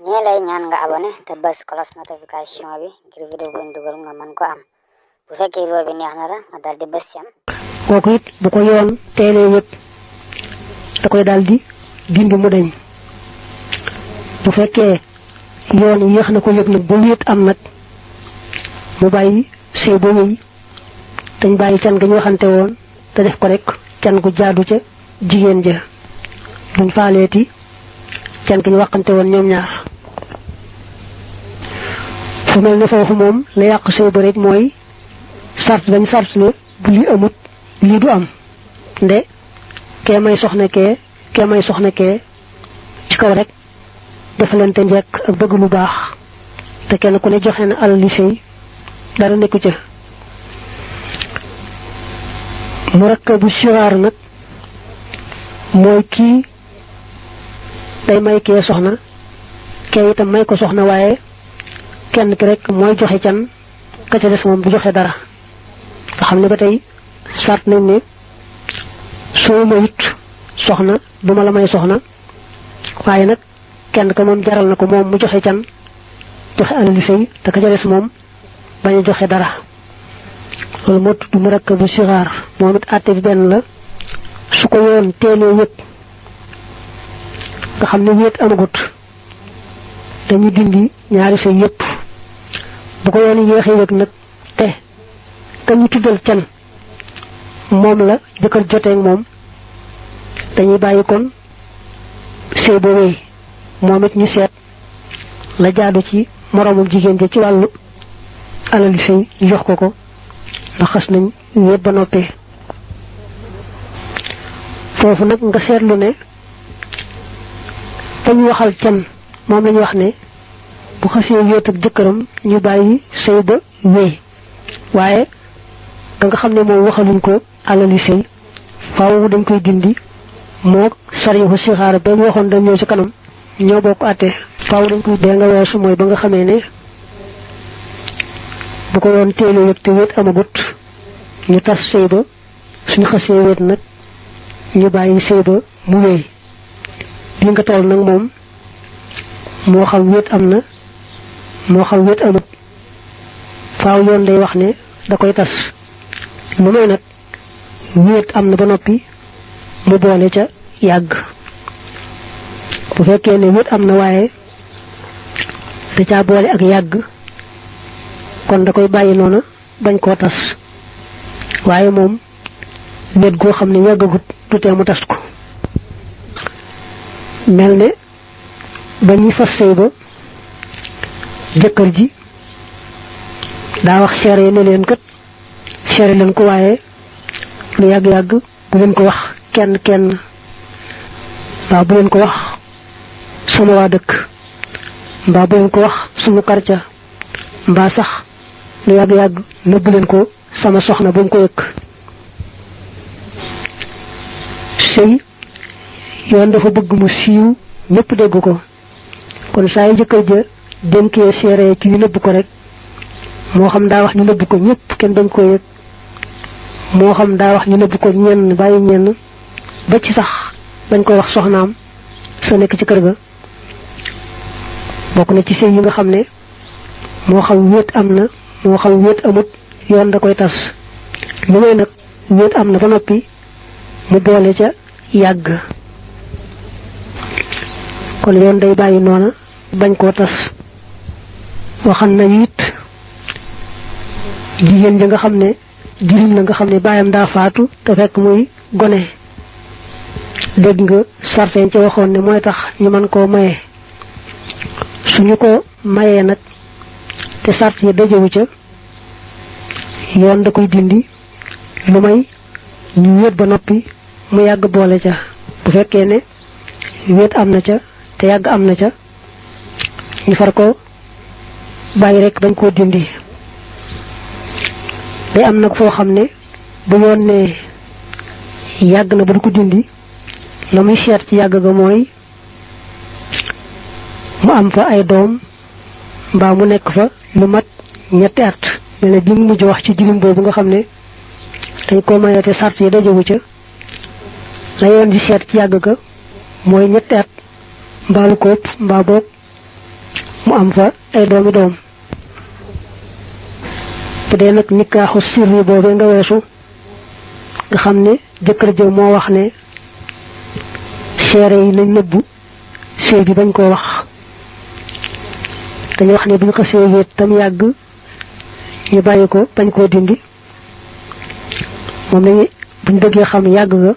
ñi lay ñaan nga abonné te bës cloche notification bi ngir vidéo bu ñu dugal nga mën ko am bu fekkee vidéo bi neex na la nga daldi bës ci am kooku it bu ko yoon teelee yëpp da koy daldi dindi mu dañ bu fekkee yoon yéex na ko yëg nag ba wéet am nag mu bàyyi sëy ba wéy dañ bàyyi can ga ñu waxante woon te def ko rek can gu jaadu ca jigéen ja buñ faaleeti can gi ñu waxante woon ñoom ñaar fu mel ne foofu moom la yàq sëy ba rek mooy sart dañ sart ne bu lii amut lii du am nde kee may soxna kee may soxna kee ci kaw rek defalante njekk ak bëgg lu baax te kenn ku ne joxe na alal li sëy dara nekku ca murakkabu siraar nag mooy kii day may kee soxna kee itam may ko soxna waaye kenn ki rek mooy joxe can ka ca des moom du joxe dara nga xam ne ba tey sart nañ ne soo mayut soxna duma la may soxna waaye nag kenn ka moom jaral na ko moom mu joxe can joxe alali sëy te ka ca des moom bañ a joxe dara loolu moo tudd murakkabu siraar moom it àtte bi benn la su ko yoon teelee yëpp nga xam ne wéet amagut dañuy dindi ñaari sëy yëpp bu ko yoon yéexee yëg nag te ka ñu tuddal can moom la jëkkër joteeg moom dañuy bàyyi kon sëy ba wéy moom it ñu seet la jaadu ci moroomum jigéen ja ci wàllu alali sëy ñu jox ko ndax xas nañ wéet ba noppee foofu nag nga seetlu ne dañu waxal can moom lañu wax ne bu xasee wéet ak jëkkëram ñu bàyyi sëy ba wéy waaye da nga xam ne moom waxaluñ ko alali sëy faaw dañ koy dindi moo sariixu sixaara ba ñu waxoon dañ ñëw ci kanam ñoo bokk àtte faaw dañ koy dee nga weesu mooy ba nga xamee ne bu ko yoon teelee yëg te wéet amagut ñu tas sëy ba suñu xasee wéet nag ñu bàyyi sëy ba mu wéy li nga toll nag moom moo xam wéet am na moo xam wéet amut faaw yoon day wax ne da koy tas lu may nag wéet am na ba noppi mu boole ca yàgg bu fekkee ne wéet am na waaye da caa boole ak yàgg kon da koy bàyyi noona bañ koo tas waaye moom wéet goo xam ne yàggagut du tee mu tas ko mel ne ba ñuy fas sëy ba jëkkër ji daa wax seere yi ne leen kat seere leen ko waaye lu yàgg-yàgg bu leen ko wax kenn mbaa bu leen ko wax sama waa dëkk mbaa bu leen ko wax suñu karca mbaa sax lu yàgg-yàgg nëbbu leen ko sama soxna bu mu ko yëkk sëy yoon dafa bëgg mu siiw ñëpp dégg ko kon saa yu jëkkër ja dénkee seere ci ñu nëbb ko rek moo xam daa wax ñu nëbb ko ñëpp kenn dañ ko yëg moo xam daa wax ñu nëbb ko ñenn bàyyi ñenn ba ci sax dañ koy wax soxnaam sa nekk ci kër ga bokk na ci sëy yi nga xam ne moo xam wéet am na moo xam wéet amut yoon da koy tas lu may nag wéet am na ba noppi mu boole ca yàgg kon yoon day bàyyi noona bañ koo tas waxan nañu it jigéen ja nga xam ne jirim la nga xam ne baayam daa faatu te fekk muy gone dégg nga sarteen ci waxoon ne mooy tax ñu mën koo maye suñu ko mayee nag te sart yi dajewu ca yoon da koy dindi lu may ñu wéet ba noppi mu yàgg boole ca bu fekkee ne wéet am na ca te yàgg am na ca ñu far ko bàyyi rek dañ koo dindi day am nag foo xam ne bu yoon ne yàgg na ba du ko dindi la muy seet ci yàgg ga mooy mu am fa ay doom mbaa mu nekk fa lu mat ñetti at mel ne bi mu mujj wax ci jirim boobu nga xam ne dañ ko mayee te sart yi dajewu ca la yoon di seet ci yàgg ga mooy ñetti at mbaalu ko ëpp mbaa boog mu am fa ay doomi doom bu dee nag nikaaxu sirri boobee nga weesu nga xam ne jëkkër jëw moo wax ne seere yi nañ nëbbu sëy bi bañ koo wax dañu wax ne bu ñu xasee wéet tam yàgg ñu bàyyi ko bañ koo dindi moom lañu bu ñu bëggee xam yàgg nga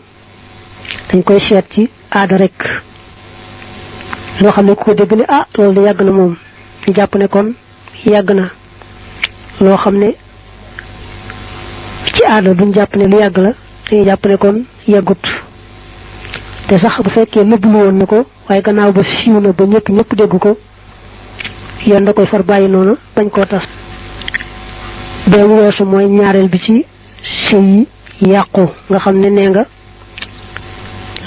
dañ koy seet ci aada rek loo xam ne ku ko dégg ne ah loolu de yàgg na moom ñu jàpp ne kon yàgg na loo xam ne ci aada duñ jàpp ne lu yàgg la dañuy jàpp ne kon yàggut te sax bu fekkee nëbblu woon na ko waaye gannaaw ba siiw na ba ñëpp dégg ko yoon da koy far bàyyi noonu bañ koo tas bee mu weesu mooy ñaareel bi ci sëy yi yàqu nga xam ne nee nga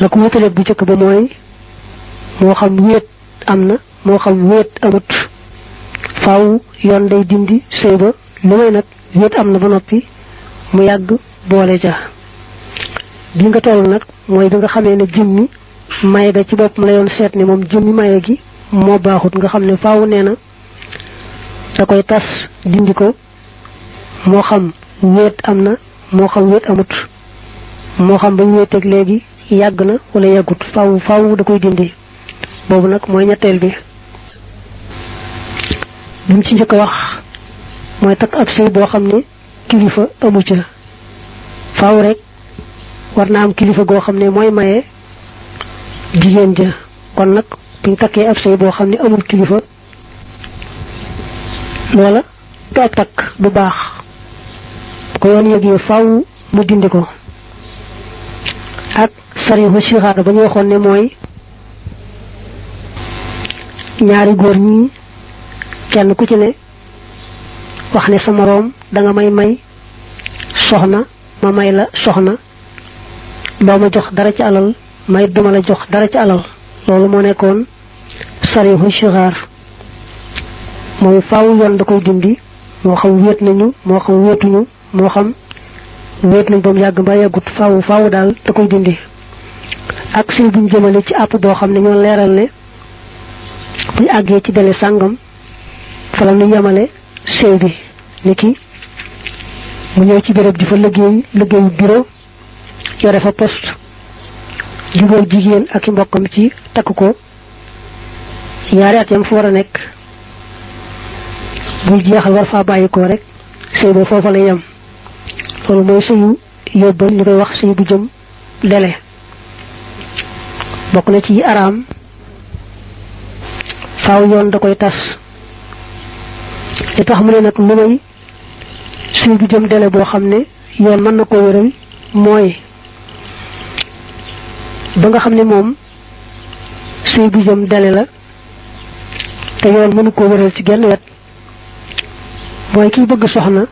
la ko wutale bu njëkk ba mooy moo xam wéet am na moo xam wéet amut faaw yoon day dindi sëy ba lu may nag wéet am na ba noppi mu yàgg boole ja bi nga toll nag mooy bi nga xamee ne jëmmi maye ga ci bopp mu la yoon seet ne moom jëmmi maye gi moo baaxut nga xam ne faaw nee na da koy tas dindi ko moo xam wéet am na moo xam wéet amut moo xam ba ñu wéeteeg léegi yàgg na wala yàggut faaw da koy dindi boobu nag mooy ñetteel bi mu ci njëkk a wax mooy takk ab sëy boo xam ne kilifa amu ca faaw rek war na am kilifa goo xam ne mooy maye jigéen ja kon nag buñ takkee ab sëy boo xam ne amul kilifa loola du ab takk du baax ko yoon yëgee faaw mu dindi ko ak sarihu sixaada ba ñu waxoon ne mooy ñaari góor ñi kenn ku ci ne wax ne sa moroom da nga may soxna ma may la soxna doo ma jox dara ci alal may duma la jox dara ci alal loolu moo nekkoon sarihu sixaar mooy faaw yoon da koy dindi moo xam wéet nañu moo xam wéetuñu moo xam wéet nañ ba mu yàgg mbaa yàggut faaw daal da koy dindi ak sëy buñ jëmale ci àpp boo xam ne ñoo leeral ne buñ àggee ci dele sàngam fa la ñu yemale sëy bi ni ki mu ñëw ci béréb di fa liggéeyu bureau yore fa poste jubóo jigéen ak i mbokkam ci takk ko ñaari at yam fa war a nekk buy jeexal war faa bàyyi ko rek sëy ba foofa la yem loolu mooy sëyu yóbbal ñu koy wax sëy bu jëm dele bokk na ci araam faaw yoon da koy tas li tax mu ne nag lu may sëy bu jëm dele boo xam ne yoon mën na koo wéral mooy ba nga xam ne moom sëy bu jëm dele la te yoon mënu koo wéral ci genn wet mooy kiy bëgg soxna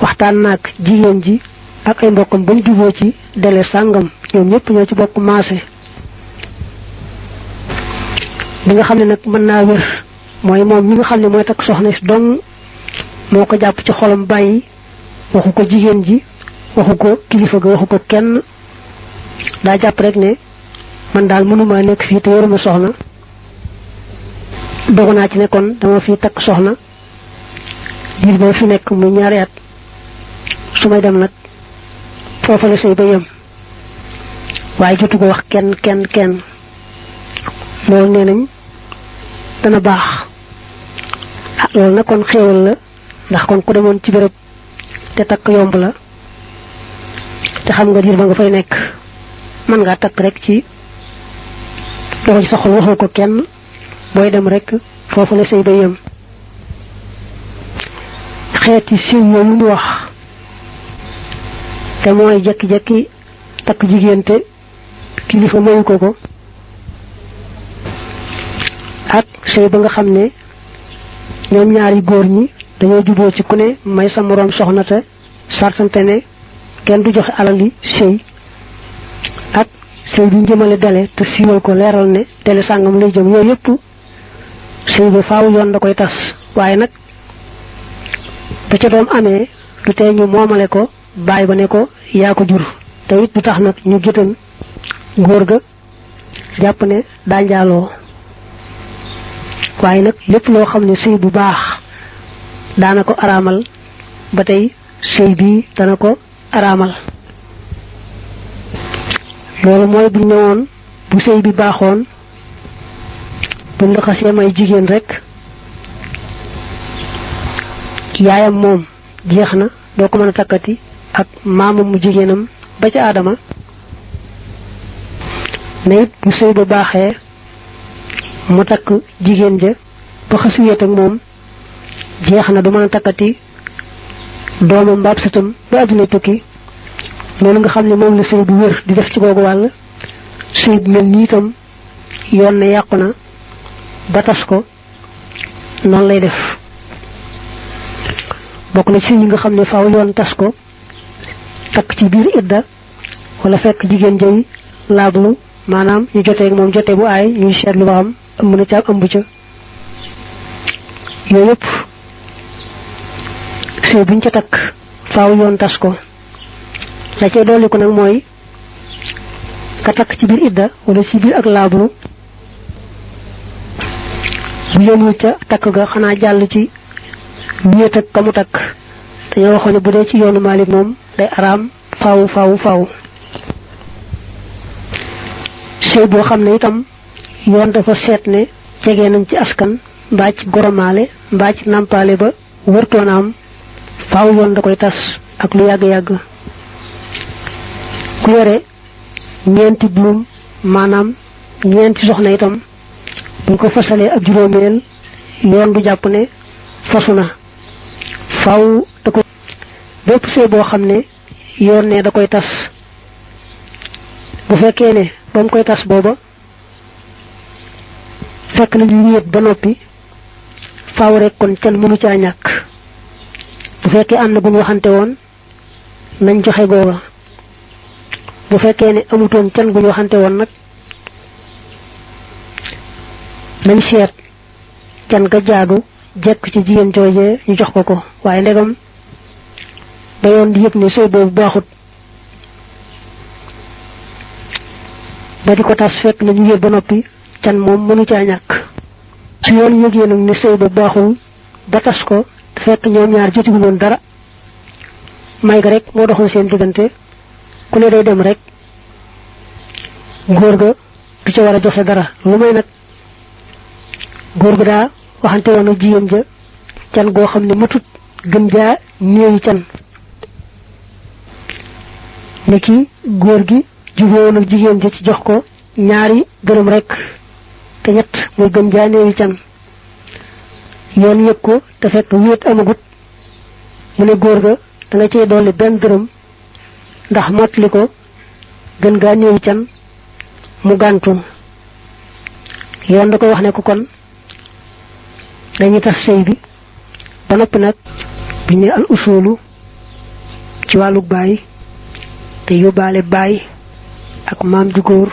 waxtaan naag jigéen ji ak ay mbokkam bañ juboo ci dele sàngam ñoom ñëpp ñoo ci bokk maase li nga xam ne nag mën naa wér mooy moom ñi nga xam ne mooy takk soxna si dong moo ko jàpp ci xolam bàyyi waxu ko jigéen ji waxu ko kilifa ga waxu ko kenn daa jàpp rek ne man daal mënuma nekk fii te yoruma soxna dogu naa ci ne kon dama fi takk soxna diir ba fi nekk muy ñaari at su may dem nag foofa la sëy ba yem waaye jotu ko wax kenn loolu nee nañ dana baax loolu nag kon xéewal la ndax kon ku demoon ci béréb te takk yomb la te xam nga diir ba nga fay nekk mën ngaa takk rek ci doxal ci sa xol waxoo ko kenn booy dem rek foofu la sëy ba yem xeeti siiw yooyu ñu wax te mooy jekki-jekki takk jigéen te kilifa mayu ko ak sëy ba nga xam ne ñoom ñaari góor ñi dañoo juboo ci ku ne may sa moroom soxna te sartante ne kenn du joxe alal yi sëy ak sëy bi njëmale dele te siiwal ko leeral ne dele sàngam lay jëm yooyu yëpp sëy ba faaw yoon da koy tas waaye nag ba ca doom amee du tee ñu moomale ko bàyyi ba ne ko yaa ko jur te it du tax nag ñu gétan góor ga jàpp ne daa njaaloo waaye nag lépp loo xam ne sëy bu baax daana ko araamal ba tey sëy bii dana ko araamal. loolu mooy bu ñëwoon bu sëy bi baaxoon buñ la xasee may jigéen rek yaayam moom jeex na doo ko mën a takkati ak maamam mu jigéenam ba ca aadama. ne it bu sëy ba baaxee mu takk jigéen ja ba xasu wéet ak moom jeex na du mën a takkati doomam mbaab sëtam ba àdduna tukki. loolu nga xam ne moom la sëy bu wér di def ci googu wàll sëy bu mel nii itam yoon ne yàqu na ba tas ko noonu lay def. bokk na ci ñi nga xam ne faaw yoon tas ko takk ci biir idda wala fekk jigéen jay laablu maanaam ñu jotee ak moom jotee bu aay ñuy seetlu ba xam ëmb na ca ak ëmb ca. yooyu yëpp sëy buñ ca takk faaw yoon tas ko. la cay dolli ko nag mooy ka takk ci biir idda wala ci biir ak laablu bu yemul ca takk ga xanaa jàll ci wéet ak ka mu takk dañoo waxoon ne bu dee ci yoonu Maalik moom day araam faaw. sëy boo xam ne itam yoon dafa seet ne jege nañ ci askan mbaa ci goromaale mbaa ci nàmpaale ba wërtoona am faaw yoon da koy tas ak lu yàgg-yàgg. ku yore ñeenti buum maanaam ñeenti soxna itam buñ ko fasalee ab juróomeel yoon du jàpp ne fasu na faaw da ko bépp sëy boo xam ne yoon ne da koy tas bu fekkee ne ba mu koy tas booba fekk na ñu wéet ba noppi faaw rek kon kenn mënu caa ñàkk. bu fekkee ànd na bu ñu waxante woon nañ joxe googa bu fekkee ne amutoon can gu ñu waxante woon nag nañ seet can ga jaadu jekk ci jigéen joojee ñu jox ko waaye ndegam ba yoon di yëpp ne sëy boobu baaxut ba di ko tas fekk na ñu yëg ba noppi can moom mënu caa ñàkk. su yoon yëgee nag ne sëy ba baaxul ba tas ko fekk ñoom ñaar jotiwuñ woon dara may ga rek moo doxoon seen diggante ku ne day dem rek góor ga du ca war a joxe dara lu may nag góor ga daa waxante woon ak jigéen ja can goo xam ne matut gën jaa néewi can ne ki góor gi jubóowoon ak jigéen ja ci jox ko ñaari dërëm rek te ñett muy gën jaa néewi can yoon yëg ko te fekk wéet amagut mu ne góor ga da nga cey dolli benn dërëm ndax mottali ko gën gaa néewi can mu gàntu yoon da koy wax ne ko kon dañuy tas sëy bi ba noppi nag bi ñu al usulu ci wàllu baay te yóbbaale baay ak maam ju góor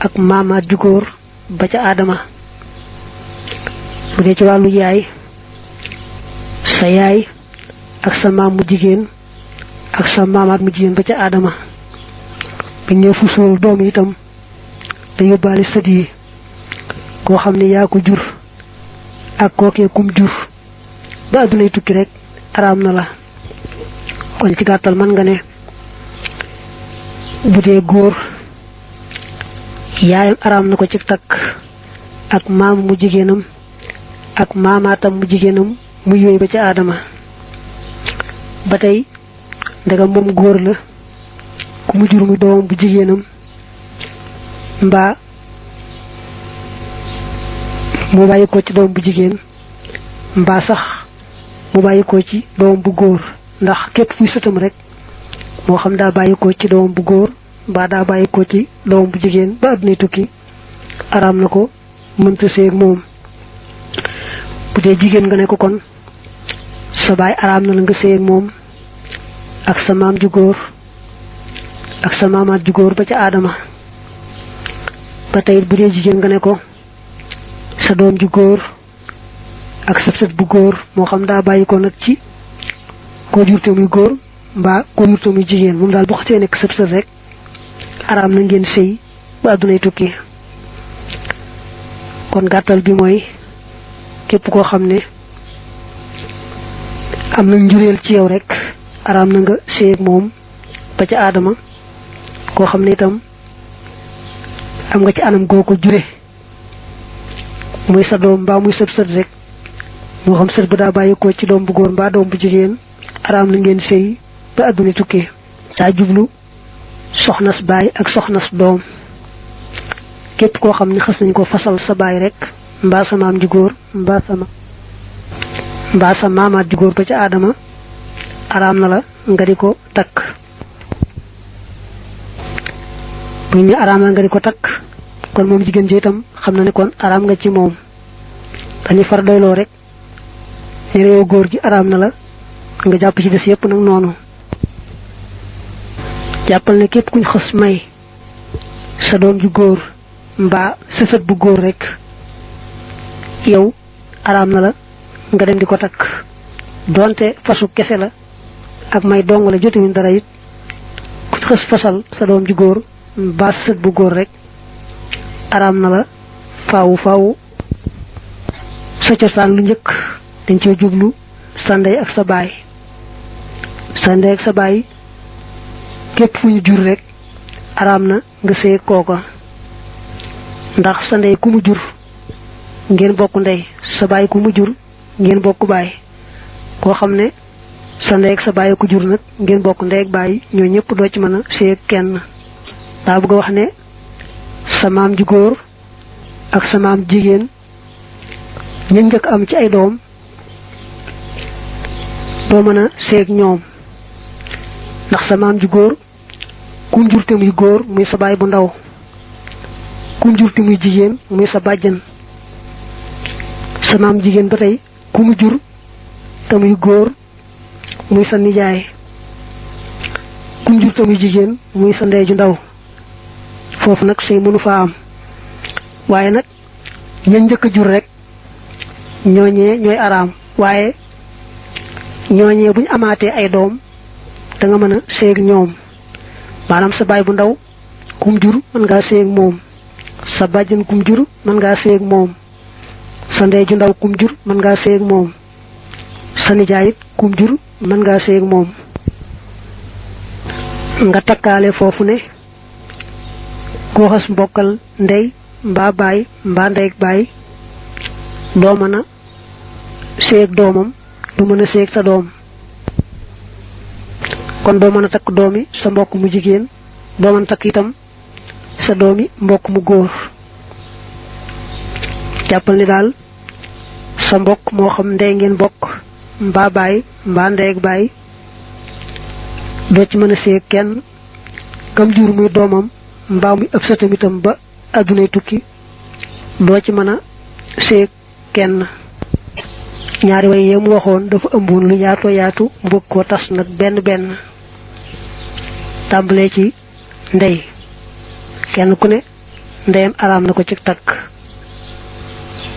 ak maamaat ju góor ba ca aadama. bu dee ci wàllu yaay sa yaay ak sa maam mu jigéen ak sa maamaat mu jigéen ba ca aadama. bi ñu fusul doom itam te yóbbaale sët yi koo xam ne yaa ko jur ak kookee kum jur ba addunay tukki rek araam na la. kon ci gàttal mën nga ne bu dee góor yaayam araam na ko ci takk ak maam mu jigéenam ak maamaatam mu jigéenam mu yooyu ba ca aadama. ba tey ndegam moom góor la ku mu jur mu doom bu jigéenam mbaa mu bàyyi ko ci doom bu jigéen mbaa sax mu bàyyi ko ci doom bu góor ndax képp fuy sëtam rek moo xam daa bàyyi ko ci doom bu góor mbaa daa bàyyi ko ci doom bu jigéen ba àdduna tukki araam na ko mënta séeg moom. bu dee jigéen nga ne ko kon sa baay araam na la nga séeg moom ak sa maam ju góor ak sa maamaat ju góor ba ca aadama. ba tey bu dee jigéen nga ne ko sa doom ju góor ak sa sët bu góor moo xam daa bàyyi ko nag ci koo jurte muy góor mbaa koo jurte muy jigéen moom daal bu xasee nekk sët sët rek araam na ngeen sëy ba àddunay tukki. kon gàttal bi mooy képp koo xam ne am na njureel ci yow rek araam na nga sëy ak moom ba ca aadama koo xam ne itam am nga ci anam goo ko jure muy sa doom mbaa muy sët sët rek moo xam sët bu daa bàyyikoo ci doom bu góor mbaa doom bu jigéen araam na ngeen sëy ba adduna tukki daa jublu soxnas baay ak soxnas doom képp koo xam ne xas nañ ko fasal sa baay rek mbaa sa maam ju góor mbaa sa maamaat ju góor ba ca aadama araam na la nga di ko takk bu ñu araam la nga di ko takk kon moom jigéen ji itam xam na ne kon araam nga ci moom dañuy far doyloo rek ne réew góor gi araam na la nga jàpp ci des yépp nag noonu jàppal ne képp kuñ xës may sa doom ju góor mbaa sa sët bu góor rek yow araam na la nga dem di ko takk donte fasu kese la ak may dong la jotuñu dara it ku xës fasal sa doom ju góor mbaa sa sët bu góor rek araam na la faawu sa cosaan lu njëkk dañ cee jublu sa ndey ak sa baay képp fu ñu jur rek araam na nga sëy kooka ndax sa ndey ku mu jur ngeen bokk ndey sa baay ku mu jur ngeen bokk baay koo xam ne sa ndey ak sa baay ku jur nag ngeen bokk ndey ak baay ñoo ñëpp doo ci mën a sëy kenn daa bëgg a wax ne sa maam ju góor ak sa maam jigéen ñi njëkk am ci ay doom doo mën a sëy ak ñoom ndax sa maam ju góor kum jur te muy góor muy sa baay bu ndaw kum jur te muy jigéen muy sa bàjjan sa maam jigéen ba tey ku mu jur te muy góor muy sa nijaay kum jur te muy jigéen muy sa ndey ju ndaw foofu nag sëy mënu faa am waaye nag ña njëkk a jur rek ñooñee ñooy araam waaye ñooñee buñ amaatee ay doom da nga mën a sëy ak ñoom maanaam sa baay bu ndaw kum jur mën ngaa sëy ak moom sa bàjjan kum jur mën ngaa sëy ak moom sa ndey ju ndaw kum jur mën ngaa sëy ak moom sa nijaay it kum jur mën ngaa sëy ak moom nga takkaale foofu ne koo xas mbokkal ndey mbaa baay mbaa ndey ak baay doo mën a sëy ak doomam du mën a sëy ak sa doom kon doo mën a takk doomi sa mbokk mu jigéen doo mën a takk itam sa doomi mbokk mu góor jàppal ni daal sa mbokk moo xam ndey ngeen bokk mbaa baay mbaa ndey ak baay doo ci mën a sëy ak kenn kam jur muy doomam mbaa muy ëpp sa tamitam ba addunay tukki doo ci mën a sëy ak kenn ñaari way yee mu waxoon dafa ëmboon lu yaatoo yaatu mu bëgg koo tas nag benn tàmbalee ci ndey kenn ku ne ndeyam araam na ko ci takk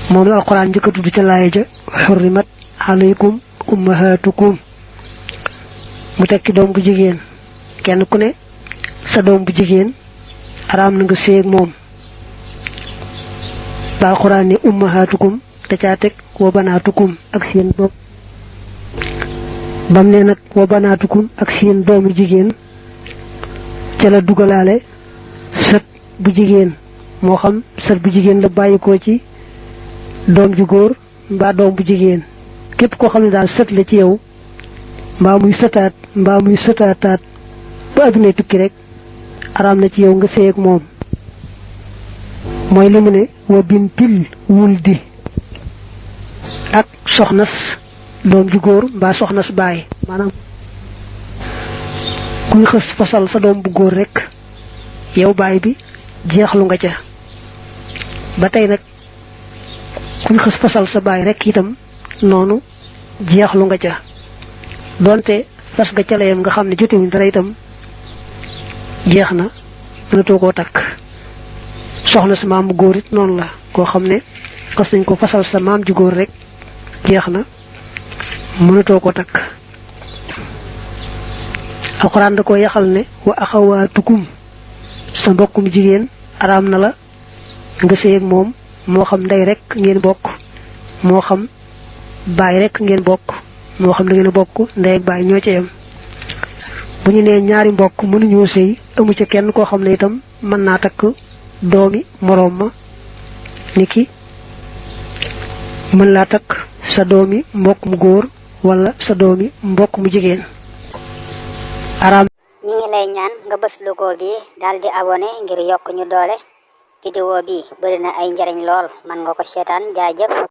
moom la alxuraan njëkk a tudd ca laaya ja xurrimat alaykum ummahatukum mu tekki doom bu jigéen kenn ku ne sa doom bu jigéen araam na nga sëy ak moom ba alxuraan ne ummahatukum te caa teg wa banaatukum ak seen doom bam ne nag wa banaatukum ak seen doomu jigéen ca la dugalaale sët bu jigéen moo xam sët bu jigéen la bàyyikoo ci doom ju góor mbaa doom bu jigéen képp koo xam ne daal sët la ci yow mbaa muy sëtaat mbaa muy sëtaataat ba addunay tukki rek araam na ci yow nga sëy ak moom mooy li mu ne wa bintil wuldi ak soxnas doom ju góor mbaa soxnas baay maanaam kuy xës fasal sa doom bu góor rek yow baay bi jeexlu nga ca ba tey nag kuy xës fasal sa baay rek itam noonu jeexlu nga ca donte fas ga ca la yam nga xam ne jotewuñ dara itam jeex na mënatoo koo takk soxna sa maam bu góor it noonu la koo xam ne xas nañ ko fasal sa maam ju góor rek jeex na mënatoo ko takk alxuraan da ko yaxal ne wa axawaatukum sa mbokkum jigéen araam na la nga sëy ak moom moo xam ndey rek ngeen bokk moo xam baay rek ngeen bokk moo xam da ngeen bokk ndey ak baay ñoo ci yem bu ñu nee ñaari mbokk mënuñoo sëy amu ca kenn koo xam ne itam mën naa takk doomi moroom ma niki mën laa takk sa doomi mbokk mu góor wala sa doomi mbokk mu jigéen araam. ñi ngi lay ñaan nga bës logo bi daal di abonné ngir yokk ñu doole vidéo bi bari na ay njariñ lool man nga ko seetaan jaajëf.